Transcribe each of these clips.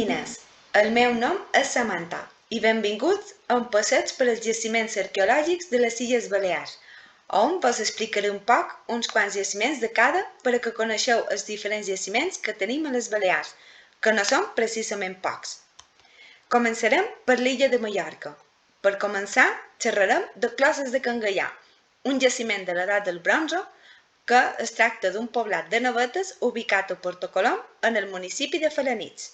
Nines, el meu nom és Samantha i benvinguts a un passeig per als jaciments arqueològics de les Illes Balears, on vos explicaré un poc uns quants jaciments de cada per a que coneixeu els diferents jaciments que tenim a les Balears, que no són precisament pocs. Començarem per l'illa de Mallorca. Per començar, xerrarem de Closes de Can Gaià, un jaciment de l'edat del bronze que es tracta d'un poblat de navetes ubicat a Porto Colom, en el municipi de Felanitx.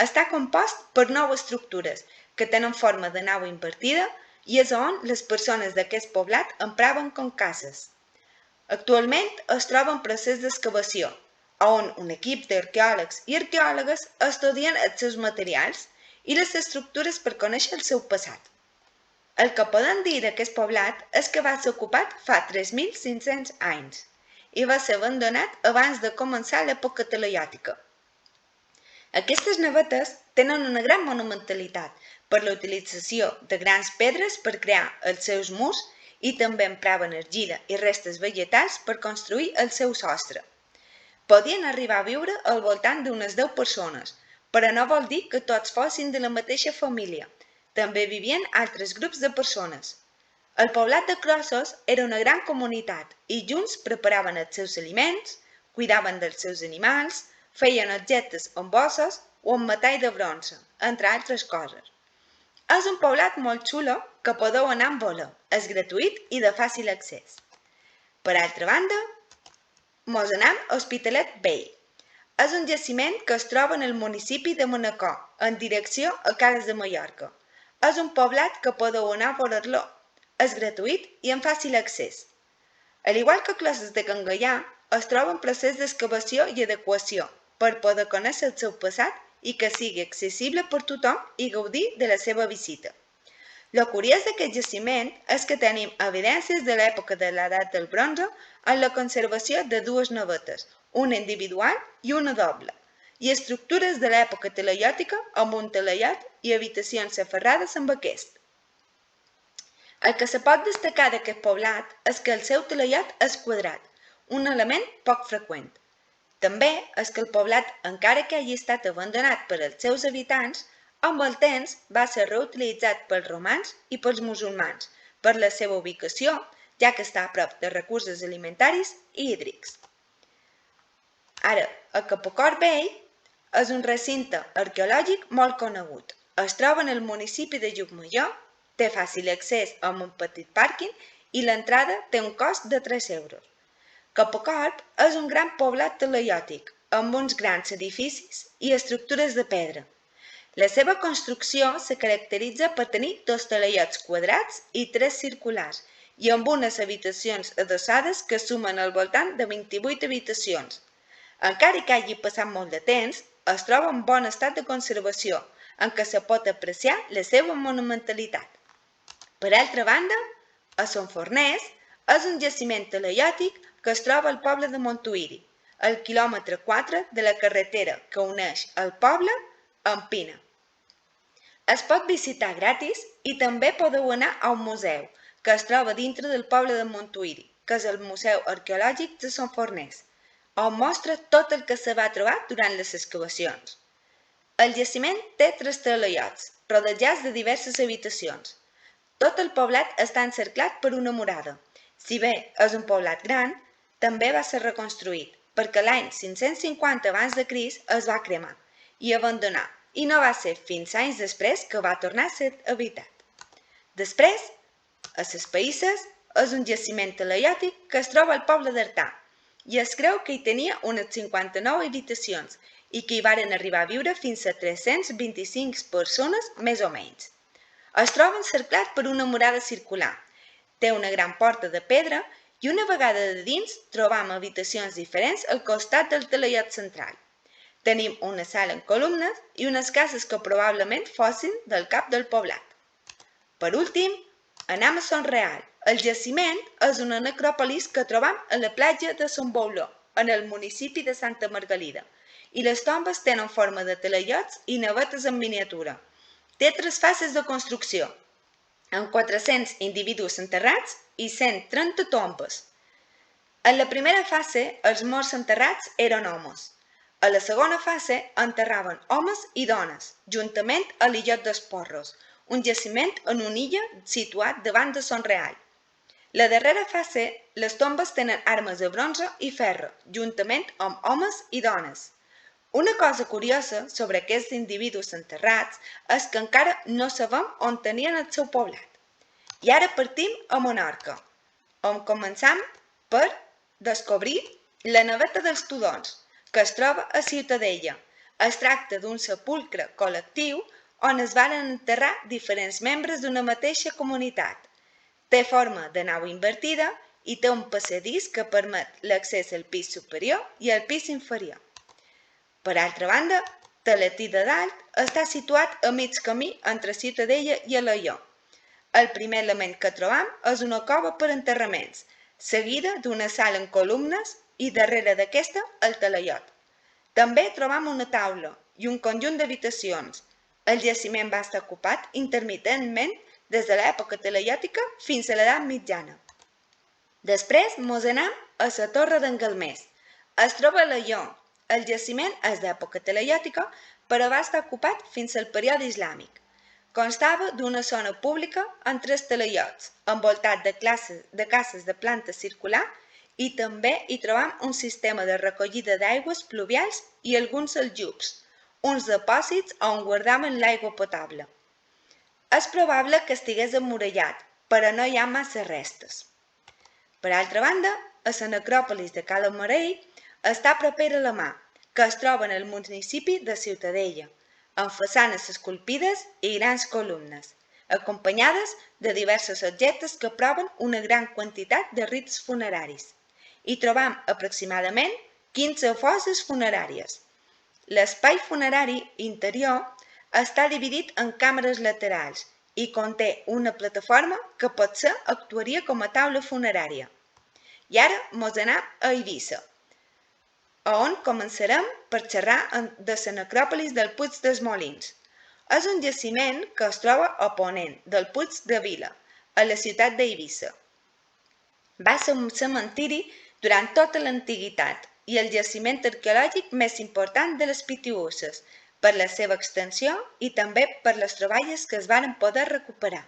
Està compost per 9 estructures que tenen forma de nau invertida i és on les persones d'aquest poblat empraven com cases. Actualment es troba en procés d'excavació, on un equip d'arqueòlegs i arqueòlogues estudien els seus materials i les estructures per conèixer el seu passat. El que podem dir d'aquest poblat és que va ser ocupat fa 3.500 anys i va ser abandonat abans de començar l'època talaiòtica. Aquestes navetes tenen una gran monumentalitat per la utilització de grans pedres per crear els seus murs i també empraven argila i restes vegetals per construir el seu sostre. Podien arribar a viure al voltant d'unes 10 persones, però no vol dir que tots fossin de la mateixa família. També vivien altres grups de persones. El poblat de Closes era una gran comunitat i junts preparaven els seus aliments, cuidaven dels seus animals, feien objectes amb ossos o amb metall de bronze, entre altres coses. És un poblat molt xulo que podeu anar amb vela, és gratuït i de fàcil accés. Per altra banda, mos anem a Hospitalet Vell. És un jaciment que es troba en el municipi de Manacor, en direcció a Cales de Mallorca. És un poblat que podeu anar a veure-lo. És gratuït i amb fàcil accés. Al igual que Closes de Can Gaià, es troba en procés d'excavació i adequació per poder conèixer el seu passat i que sigui accessible per tothom i gaudir de la seva visita. Lo curiós d'aquest jaciment és que tenim evidències de l'època de l'edat del bronze en la conservació de 2 navetes, una individual i una doble, i estructures de l'època talaiòtica amb un talaiot i habitacions aferrades amb aquest. El que se pot destacar d'aquest poblat és que el seu talaiot és quadrat, un element poc freqüent. També és que el poblat, encara que hagi estat abandonat per als seus habitants, amb el temps va ser reutilitzat pels romans i pels musulmans per la seva ubicació, ja que està a prop de recursos alimentaris i hídrics. Ara, el Capocor Vell és un recinte arqueològic molt conegut. Es troba en el municipi de Llucmajor, té fàcil accés amb un petit pàrquing i l'entrada té un cost de 3 euros. Capocorb és un gran poblat talaiòtic, amb uns grans edificis i estructures de pedra. La seva construcció se caracteritza per tenir 2 talaiots quadrats i 3 circulars, i amb unes habitacions adossades que sumen al voltant de 28 habitacions. Encara que hagi passat molt de temps, es troba en bon estat de conservació, en què se pot apreciar la seva monumentalitat. Per altra banda, a Son Forners és un jaciment talaiòtic que es troba al poble de Montuïri, al quilòmetre 4 de la carretera que uneix el poble amb Pina. Es pot visitar gratis i també podeu anar a un museu que es troba dintre del poble de Montuïri, que és el Museu Arqueològic de Son Forners, on mostra tot el que se va trobar durant les excavacions. El jaciment té 3 talaiots, rodejats de diverses habitacions. Tot el poblat està encerclat per una murada. Si bé és un poblat gran, també va ser reconstruït, perquè l'any 550 a.C. es va cremar i abandonar, i no va ser fins anys després que va tornar a ser habitat. Després, a les Païsses és un jaciment talaiòtic que es troba al poble d'Artà, i es creu que hi tenia unes 59 habitacions i que hi varen arribar a viure fins a 325 persones més o menys. Es troba encerclat per una murada circular, té una gran porta de pedra i una vegada de dins trobam habitacions diferents al costat del talaiot central. Tenim una sala en columnes i unes cases que probablement fossin del cap del poblat. Per últim, anem a Son Real. El jaciment és una necròpolis que trobam a la platja de Son Bouló, en el municipi de Santa Margalida, i les tombes tenen forma de talaiots i navetes en miniatura. Té 3 fases de construcció, amb 400 individus enterrats i 130 tombes. En la primera fase, els morts enterrats eren homes. A la segona fase enterraven homes i dones, juntament a l'illot dels Porros, un jaciment en una illa situat davant de Son Real. La darrera fase, les tombes tenen armes de bronze i ferro, juntament amb homes i dones. Una cosa curiosa sobre aquests individus enterrats és que encara no sabem on tenien el seu poblat. I ara partim a Menorca, on començam per descobrir la naveta dels Tudons, que es troba a Ciutadella. Es tracta d'un sepulcre col·lectiu on es van enterrar diferents membres d'una mateixa comunitat. Té forma de nau invertida i té un passadís que permet l'accés al pis superior i al pis inferior. Per altra banda, Taletí de Dalt està situat a mig camí entre Ciutadella i Alaior. El primer element que trobam és una cova per enterraments, seguida d'una sala en columnes i darrere d'aquesta el talaiot. També trobam una taula i un conjunt d'habitacions. El jaciment va estar ocupat intermitentment des de l'època talaiòtica fins a l'edat mitjana. Després mos anem a la Torre d'en Galmés. Es troba a Alaior. El jaciment és d'època talaiòtica, però va estar ocupat fins al període islàmic. Constava d'una zona pública amb 3 talaiots, envoltat de cases de planta circular i també hi trobam un sistema de recollida d'aigües pluvials i alguns aljubs, uns depòsits on guardaven l'aigua potable. És probable que estigués emmurallat, però no hi ha massa restes. Per altra banda, a la necròpolis de Cala Marell està propera la mà, que es troba en el municipi de Ciutadella, amb façanes esculpides i grans columnes, acompanyades de diversos objectes que proven una gran quantitat de rits funeraris. Hi trobam aproximadament 15 fosses funeràries. L'espai funerari interior està dividit en càmeres laterals i conté una plataforma que potser actuaria com a taula funerària. I ara mos anem a Eivissa, on començarem per xerrar de la necròpolis del Puig dels Molins. És un jaciment que es troba a ponent del Puig de Vila, a la ciutat d'Eivissa. Va ser un cementiri durant tota l'antiguitat i el jaciment arqueològic més important de les Pitiüses, per la seva extensió i també per les troballes que es varen poder recuperar.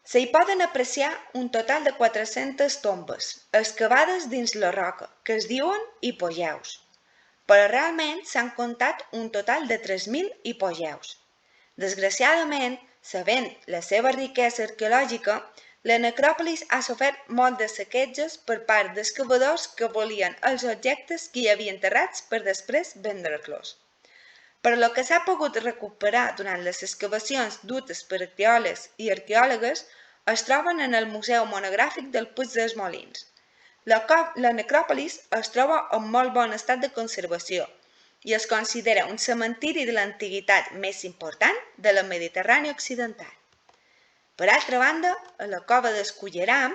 S'hi poden apreciar un total de 400 tombes, excavades dins la roca, que es diuen hipogeus, però realment s'han comptat un total de 3.000 hipogeus. Desgraciadament, sabent la seva riquesa arqueològica, la necròpolis ha sofert molt de saquejos per part d'excavadors que volien els objectes que hi havia enterrats per després vendre-los. Però el que s'ha pogut recuperar durant les excavacions dutes per arqueòlegs i arqueòlogues es troben en el Museu Monogràfic del Puig dels Molins. La necròpolis es troba en molt bon estat de conservació i es considera un cementiri de l'antiguitat més important de la Mediterrània occidental. Per altra banda, a la cova d'Esculleram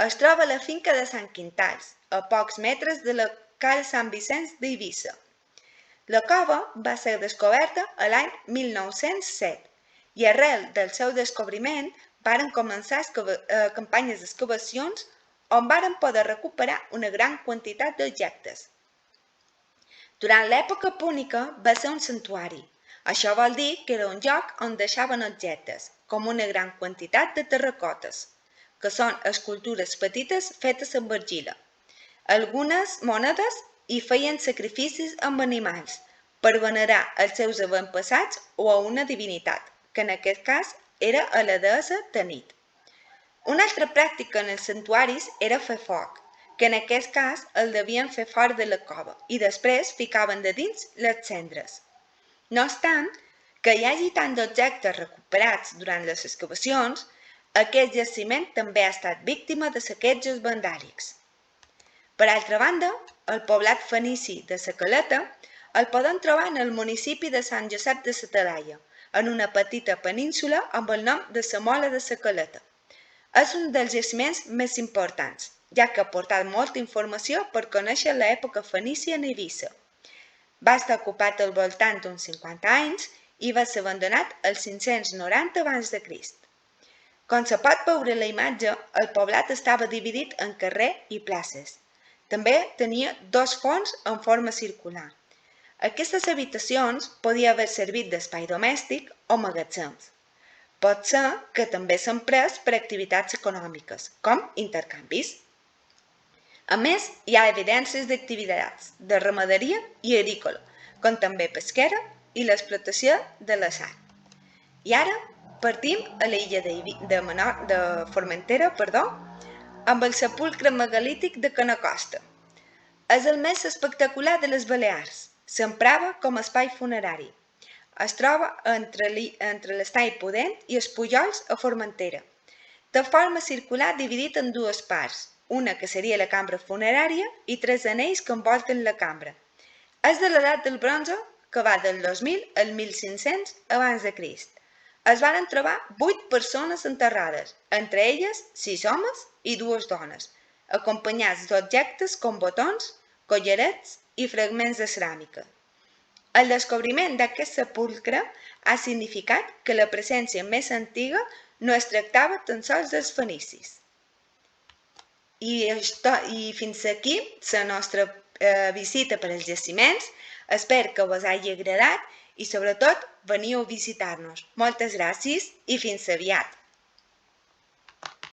es troba la finca de Sant Quintals, a pocs metres de la Cala Sant Vicenç d'Eivissa. La cova va ser descoberta l'any 1907 i arrel del seu descobriment varen començar campanyes d'excavacions on varen poder recuperar una gran quantitat d'objectes. Durant l'època púnica va ser un santuari. Això vol dir que era un lloc on deixaven objectes, com una gran quantitat de terracotes, que són escultures petites fetes amb argila. Algunes monedes hi feien sacrificis amb animals per venerar els seus avantpassats o a una divinitat, que en aquest cas era a la deessa Tanit. Una altra pràctica en els santuaris era fer foc, que en aquest cas el devien fer fora de la cova i després ficaven de dins les cendres. No obstant que hi hagi tant d'objectes recuperats durant les excavacions, aquest jaciment també ha estat víctima de saquejos vandàlics. Per altra banda, el poblat fenici de la Caleta el podem trobar en el municipi de Sant Josep de la Talaia, en una petita península amb el nom de la Mola de la Caleta. És un dels jaciments més importants, ja que ha aportat molta informació per conèixer l'època fenícia en Eivissa. Va estar ocupat al voltant d'uns 50 anys i va ser abandonat el 590 a.C. Com se pot veure a la imatge, el poblat estava dividit en carrer i places. També tenia dos forns en forma circular. Aquestes habitacions podien haver servit d'espai domèstic o magatzems. Pot ser que també s'han pres per activitats econòmiques, com intercanvis. A més, hi ha evidències d'activitats de ramaderia i agrícola, com també pesquera i l'explotació de la sal. I ara partim a l'illa de Formentera, amb el sepulcre megalític de Canacosta. És el més espectacular de les Balears. S'emprava com a espai funerari. Es troba entre l'estany Pudent i els Pujols a Formentera. Té forma circular dividit en dues parts, una que seria la cambra funerària i tres anells que envolten la cambra. És de l'edat del bronze, que va del 2000 al 1500 abans de Crist. Es van trobar 8 persones enterrades, entre elles 6 homes i 2 dones, acompanyats d'objectes com botons, collarets i fragments de ceràmica. El descobriment d'aquest sepulcre ha significat que la presència més antiga no es tractava tan sols dels fenicis. I fins aquí la nostra visita per als jaciments. Espero que us hagi agradat i sobretot veniu a visitar-nos. Moltes gràcies i fins aviat!